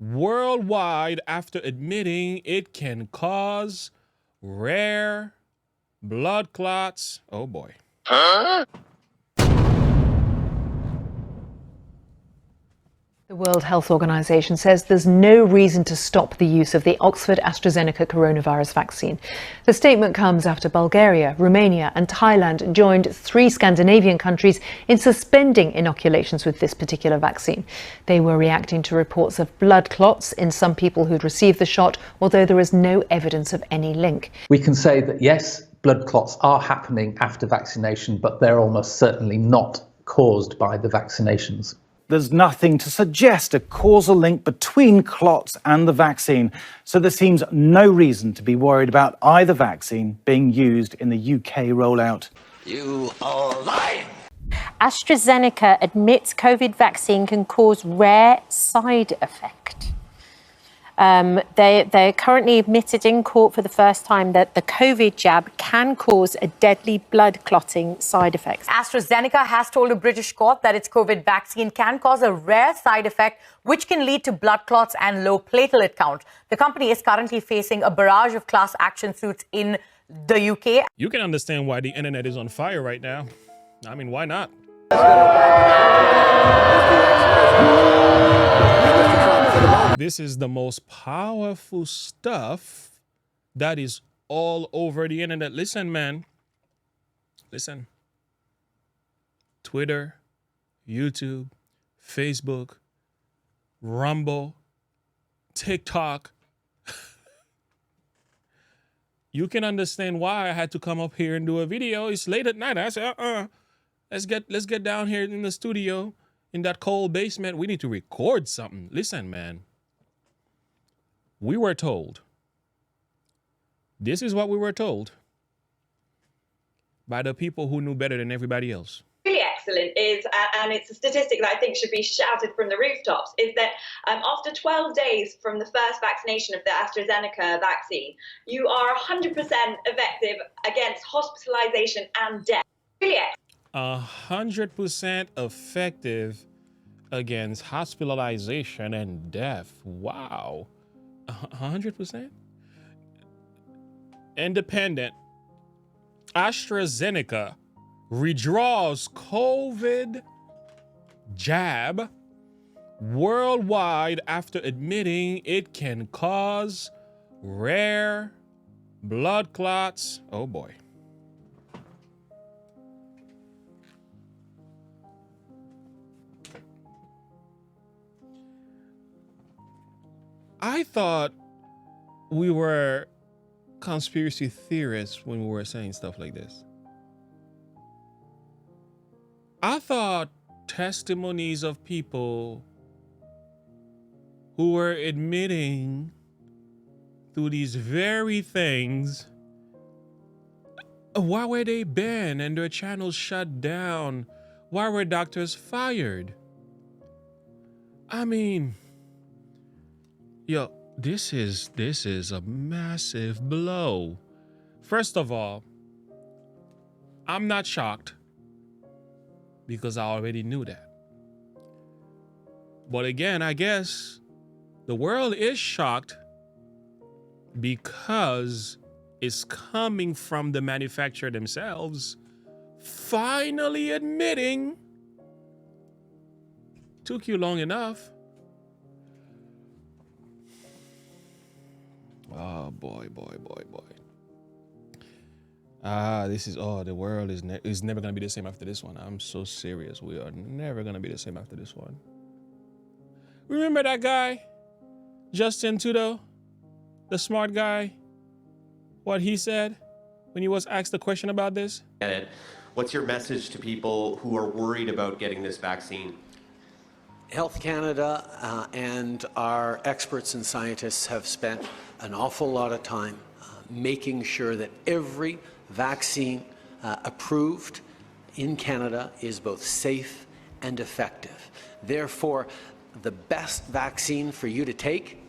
worldwide after admitting it can cause rare blood clots. Oh boy. The World Health Organization says there's no reason to stop the use of the Oxford AstraZeneca coronavirus vaccine. The statement comes after Bulgaria, Romania and Thailand joined 3 Scandinavian countries in suspending inoculations with this particular vaccine. They were reacting to reports of blood clots in some people who'd received the shot, although there is no evidence of any link. We can say that yes, blood clots are happening after vaccination, but they're almost certainly not caused by the vaccinations. There's nothing to suggest a causal link between clots and the vaccine, so there seems no reason to be worried about either vaccine being used in the UK rollout. You are lying! AstraZeneca admits COVID vaccine can cause rare side effect. They're currently admitted in court for the first time that the COVID jab can cause a deadly blood clotting side effect. AstraZeneca has told a British court that its COVID vaccine can cause a rare side effect which can lead to blood clots and low platelet count. The company is currently facing a barrage of class action suits in the UK. You can understand why the internet is on fire right now. I mean, why not? This is the most powerful stuff that is all over the internet. Listen, man. Listen. Twitter, YouTube, Facebook, Rumble, TikTok. You can understand why I had to come up here and do a video. It's late at night. I said, let's get down here in the studio in that cold basement. We need to record something. Listen, man. We were told. This is what we were told by the people who knew better than everybody else. Really excellent is, and it's a statistic that I think should be shouted from the rooftops, is that after 12 days from the first vaccination of the AstraZeneca vaccine, you are 100% effective against hospitalization and death. Really excellent. 100% effective against hospitalization and death. Wow. 100%? Independent. AstraZeneca redraws COVID jab worldwide after admitting it can cause rare blood clots. Oh boy. I thought we were conspiracy theorists when we were saying stuff like this. I thought testimonies of people who were admitting to these very things, why were they banned and their channels shut down? Why were doctors fired? I mean, yo, this is a massive blow. First of all, I'm not shocked because I already knew that. But again, I guess the world is shocked because it's coming from the manufacturer themselves, finally admitting. Took you long enough. Oh boy. The world is never gonna be the same after this one. I'm so serious. We are never gonna be the same after this one. Remember that guy, Justin Trudeau, the smart guy? What he said when he was asked the question about this? What's your message to people who are worried about getting this vaccine? Health Canada and our experts and scientists have spent an awful lot of time making sure that every vaccine approved in Canada is both safe and effective. Therefore, the best vaccine for you to take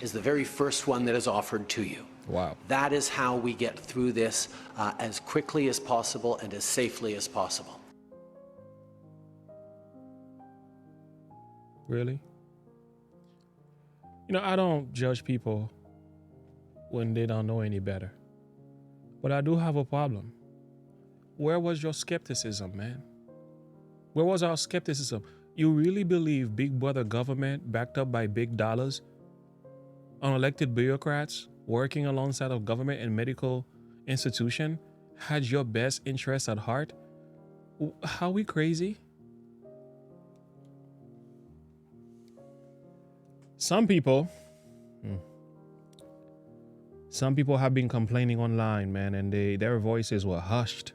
is the very first one that is offered to you. Wow. That is how we get through this as quickly as possible and as safely as possible. Really? You know, I don't judge people when they don't know any better. But I do have a problem. Where was your skepticism, man? Where was our skepticism? You really believe big brother government backed up by big dollars, unelected bureaucrats working alongside of government and medical institution had your best interests at heart? How we crazy? Some people have been complaining online, man, and their voices were hushed.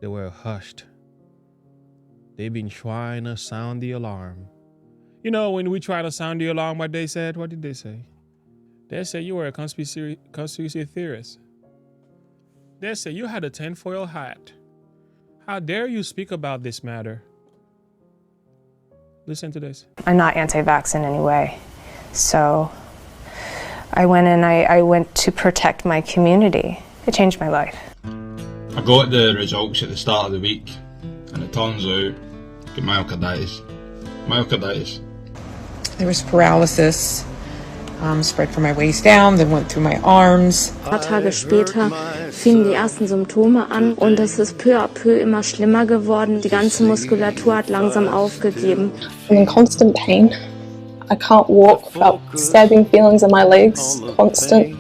They were hushed. They've been trying to sound the alarm. You know, when we try to sound the alarm, what they said? What did they say? They said you were a conspiracy theorist. They said you had a tinfoil hat. How dare you speak about this matter? Listen to this. I'm not anti-vax in any way. So I went to protect my community. It changed my life. I got the results at the start of the week, and it turns out I got myocarditis. Myocarditis. There was paralysis, spread from my waist down, then went through my arms. Ein paar Tage später fingen die ersten Symptome an und es ist peu à peu immer schlimmer geworden. Die ganze Muskulatur hat langsam aufgegeben. I'm in constant pain. I can't walk without stabbing feelings in my legs, constant.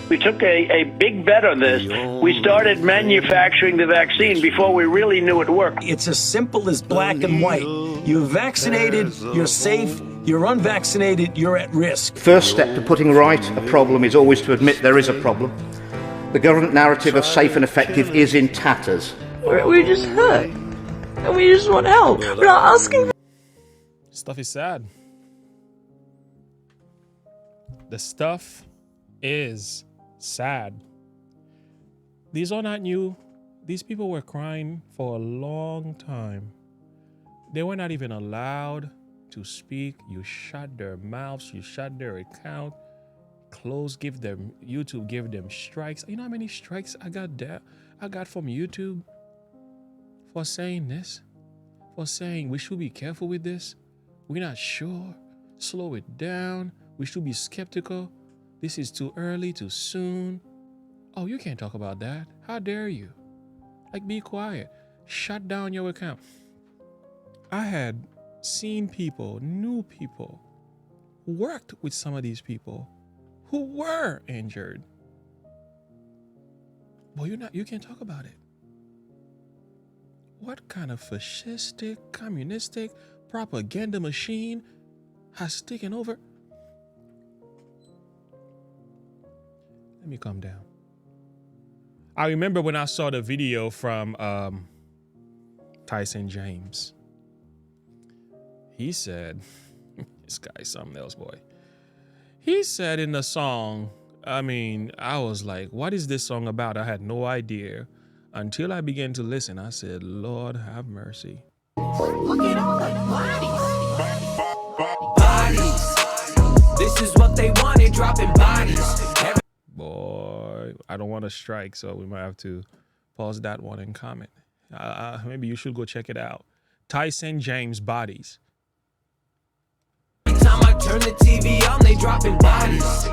We took a big bet on this. We started manufacturing the vaccine before we really knew it worked. It's as simple as black and white. You're vaccinated, you're safe. You're unvaccinated, you're at risk. First step to putting right a problem is always to admit there is a problem. The government narrative of safe and effective is in tatters. We're just hurt. And we just want help. We're not asking. Stuff is sad. The stuff is sad. These are not new. These people were crying for a long time. They were not even allowed to speak. You shut their mouths, you shut their account, YouTube give them strikes. You know how many strikes I got from YouTube for saying this, for saying we should be careful with this, we're not sure, slow it down, we should be skeptical, this is too early, too soon. Oh, you can't talk about that. How dare you? Like, be quiet, shut down your account. I had seen people, new people, worked with some of these people who were injured. Well, you can't talk about it. What kind of fascistic, communistic propaganda machine has taken over? Let me calm down. I remember when I saw the video from Tyson James. He said, this guy's something else, boy. He said in the song, I was like, what is this song about? I had no idea until I began to listen. I said, Lord, have mercy. Look at all the bodies. This is what they wanted, dropping bodies. Boy, I don't want to strike, so we might have to pause that one and comment. Maybe you should go check it out. Tyson James Bodies. Time I turn the TV on, they dropping bodies.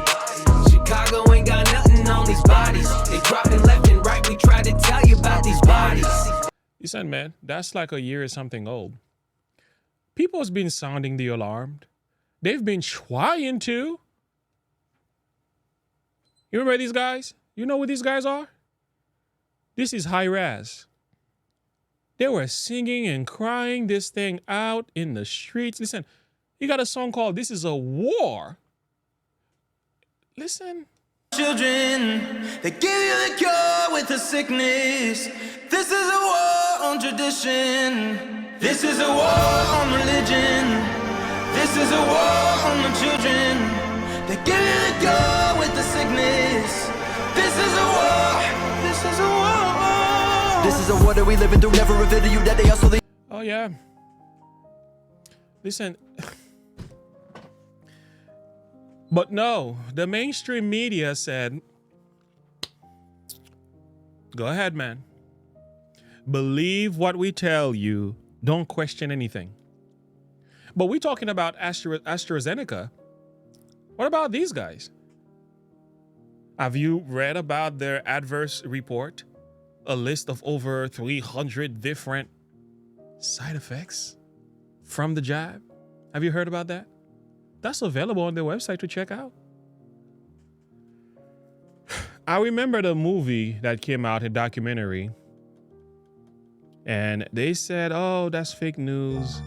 Chicago ain't got nothing on these bodies. They dropping left and right. We try to tell you about these bodies. Listen, man, that's like a year or something old. People's been sounding the alarm. They've been trying to. You remember these guys? You know who these guys are? This is high raz. They were singing and crying this thing out in the streets. Listen. You got a song called This Is a War. Listen. Children, they give you the cure with the sickness. This is a war on tradition. This is a war on religion. This is a war on the children. They give you the cure with the sickness. This is a war. This is a war. This is a war that we living through. Never reveal to you that they also. Oh yeah. Listen. But no, the mainstream media said, go ahead, man. Believe what we tell you. Don't question anything. But we're talking about AstraZeneca. What about these guys? Have you read about their adverse report? A list of over 300 different side effects from the jab. Have you heard about that? That's available on their website to check out. I remember the movie that came out, a documentary, and they said, oh, that's fake news.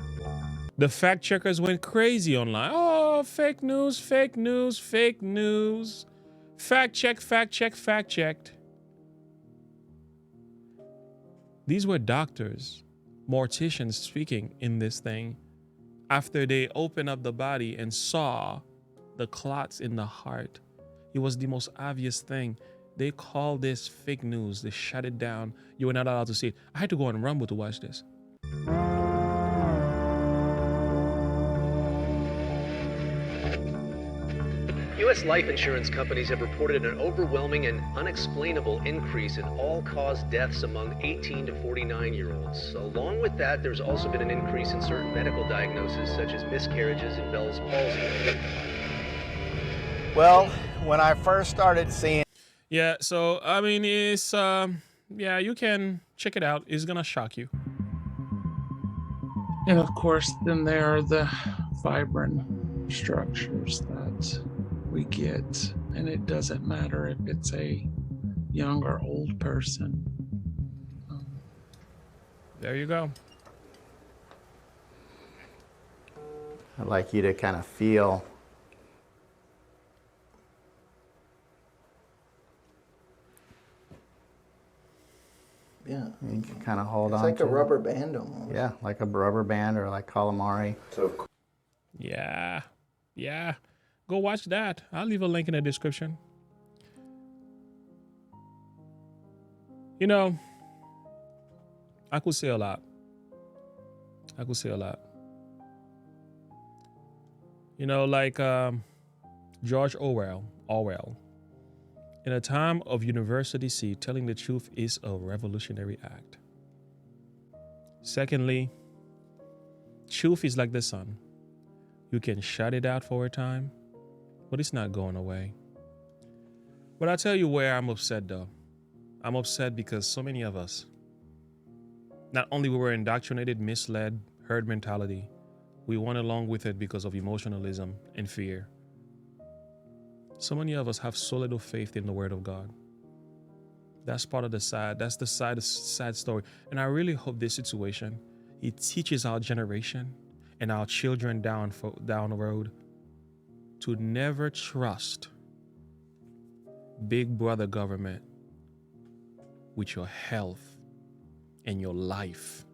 The fact checkers went crazy online. Oh, fake news, fake news, fake news. Fact check, fact check, fact checked. These were doctors, morticians speaking in this thing after they opened up the body and saw the clots in the heart. It was the most obvious thing. They called this fake news. They shut it down. You were not allowed to see it. I had to go on Rumble to watch this. U.S. life insurance companies have reported an overwhelming and unexplainable increase in all-cause deaths among 18 to 49-year-olds. Along with that, there's also been an increase in certain medical diagnoses, such as miscarriages and Bell's palsy. Well, when I first started seeing... Yeah, so, I mean, it's, yeah, you can check it out. It's gonna shock you. And of course, then there are the fibrin structures that we get, and it doesn't matter if it's a young or old person. There you go. I'd like you to kind of feel Yeah. you can kind of hold It's on like to a it. rubber band almost. Yeah, like a rubber band or like calamari. Yeah, yeah. Go watch that. I'll leave a link in the description. You know, I could say a lot. I could say a lot. You know, like George Orwell. In a time of university seat, telling the truth is a revolutionary act. Secondly, truth is like the sun. You can shut it out for a time, but it's not going away. But I'll tell you where I'm upset though. I'm upset because so many of us, not only we were indoctrinated, misled, herd mentality, we went along with it because of emotionalism and fear. So many of us have so little faith in the word of God. That's part of the sad story. And I really hope this situation, it teaches our generation and our children down the road to never trust big brother government with your health and your life.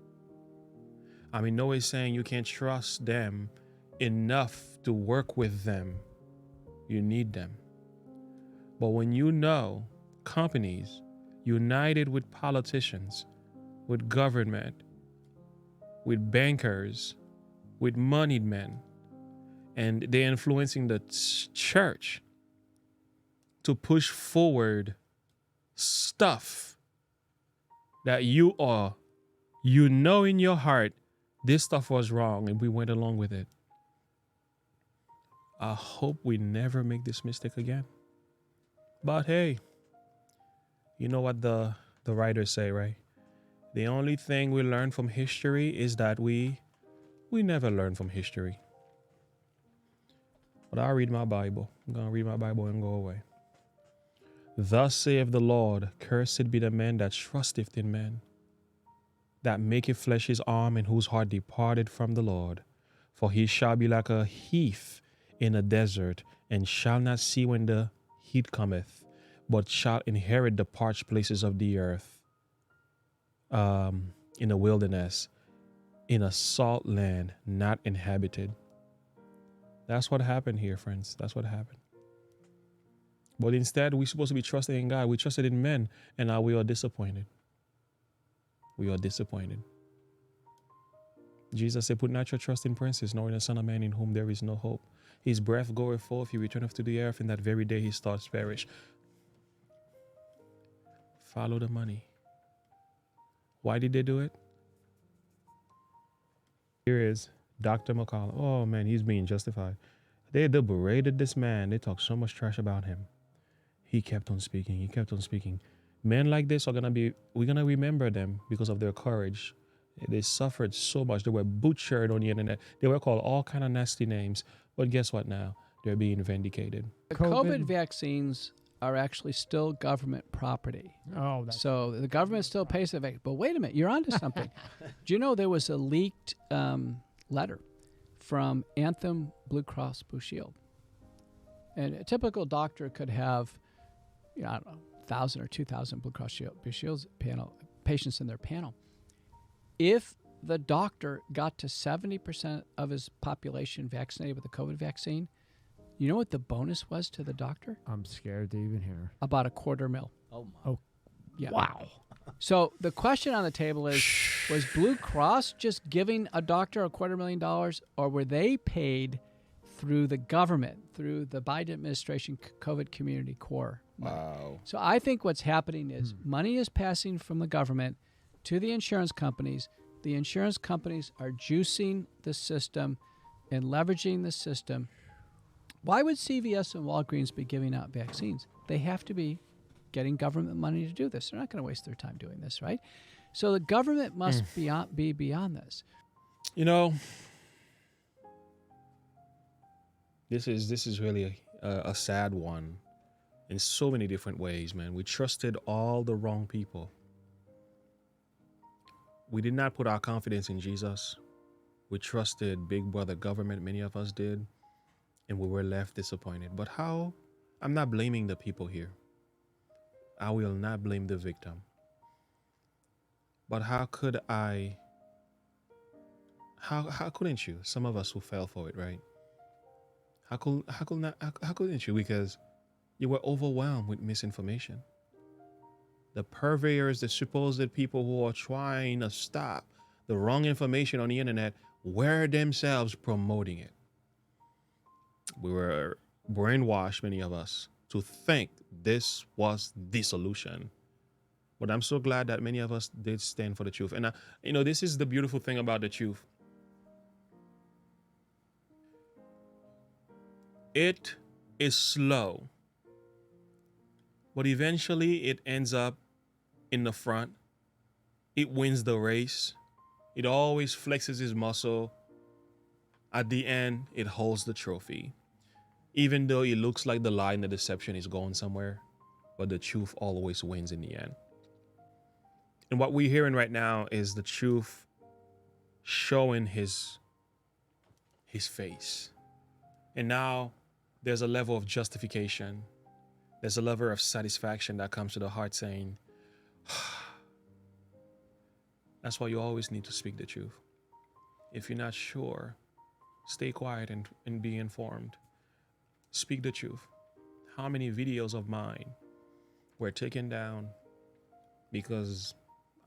I mean, no one's saying you can't trust them enough to work with them. You need them. But when you know companies united with politicians, with government, with bankers, with moneyed men, and they're influencing the church to push forward stuff that you know in your heart, this stuff was wrong and we went along with it. I hope we never make this mistake again. But hey, you know what the writers say, right? The only thing we learn from history is that we never learn from history. But I'll read my Bible. I'm going to read my Bible and go away. Thus saith the Lord, cursed be the man that trusteth in man, that maketh flesh his arm, and whose heart departed from the Lord. For he shall be like a heath in a desert, and shall not see when the heat cometh, but shall inherit the parched places of the earth, in a wilderness, in a salt land not inhabited. That's what happened here, friends. That's what happened. But instead, we're supposed to be trusting in God. We trusted in men, and now we are disappointed. We are disappointed. Jesus said, put not your trust in princes, nor in the Son of Man in whom there is no hope. His breath goeth forth, he returneth to the earth, and that very day his thoughts perish. Follow the money. Why did they do it? Here is Dr. McCollum. Oh man, he's being justified. They berated this man. They talked so much trash about him. He kept on speaking. He kept on speaking. Men like this we're gonna remember them because of their courage. They suffered so much. They were butchered on the internet. They were called all kind of nasty names. But guess what now? They're being vindicated. The COVID vaccines are actually still government property. Oh, that's so the government still pays the vaccine. But wait a minute, you're onto something. Do you know there was a leaked letter from Anthem Blue Cross Blue Shield? And a typical doctor could have, I don't know, 1,000 or 2,000 Blue Cross Blue Shields patients in their panel. If the doctor got to 70% of his population vaccinated with the COVID vaccine, you know what the bonus was to the doctor? I'm scared to even hear. About $250,000. Oh, my. Oh, yeah. Wow. So the question on the table is, was Blue Cross just giving a doctor $250,000, or were they paid through the government, through the Biden administration COVID Community Corps money? Wow. So I think what's happening is money is passing from the government to the insurance companies. The insurance companies are juicing the system and leveraging the system. Why would CVS and Walgreens be giving out vaccines? They have to be getting government money to do this. They're not going to waste their time doing this, right? So the government must be beyond this. You know, this is really a sad one in so many different ways, man. We trusted all the wrong people. We did not put our confidence in Jesus. We trusted big brother government, many of us did, and we were left disappointed. But how? I'm not blaming the people here. I will not blame the victim. But how could I? How couldn't you? Some of us who fell for it, right? How couldn't you? Because you were overwhelmed with misinformation. The purveyors, the supposed people who are trying to stop the wrong information on the internet were themselves promoting it. We were brainwashed, many of us, to think this was the solution. But I'm so glad that many of us did stand for the truth. And, this is the beautiful thing about the truth. It is slow, but eventually it ends up in the front. It wins the race. It always flexes his muscle. At the end, it holds the trophy. Even though it looks like the lie and the deception is going somewhere, but the truth always wins in the end. And what we're hearing right now is the truth showing his face. And now there's a level of justification. There's a level of satisfaction that comes to the heart saying, that's why you always need to speak the truth. If you're not sure, stay quiet and be informed. Speak the truth. How many videos of mine were taken down because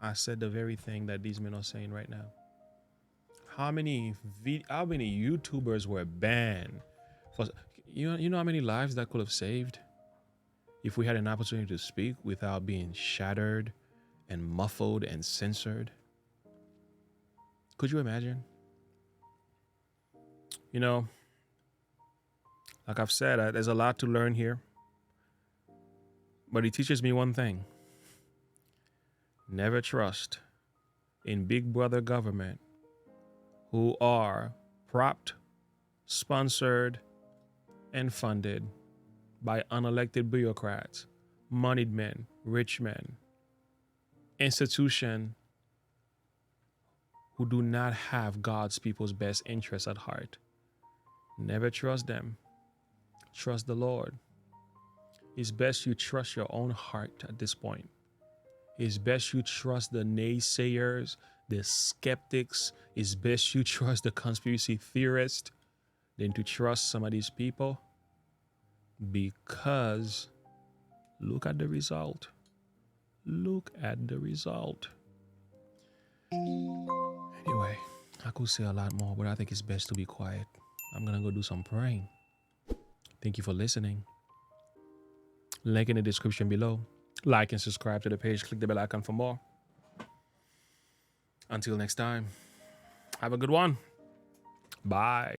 I said the very thing that these men are saying right now? How many YouTubers were banned? You know how many lives that could have saved if we had an opportunity to speak without being shattered and muffled and censored? Could you imagine? Like I've said, there's a lot to learn here. But it teaches me one thing. Never trust in big brother government who are propped, sponsored, and funded by unelected bureaucrats, moneyed men, rich men, institutions who do not have God's people's best interests at heart. Never trust them. Trust the Lord. It's best you trust your own heart at this point. It's best you trust the naysayers, the skeptics. It's best you trust the conspiracy theorists than to trust some of these people. Because look at the result. Look at the result. Anyway, I could say a lot more, but I think it's best to be quiet. I'm going to go do some praying. Thank you for listening. Link in the description below. Like and subscribe to the page. Click the bell icon for more. Until next time, have a good one. Bye.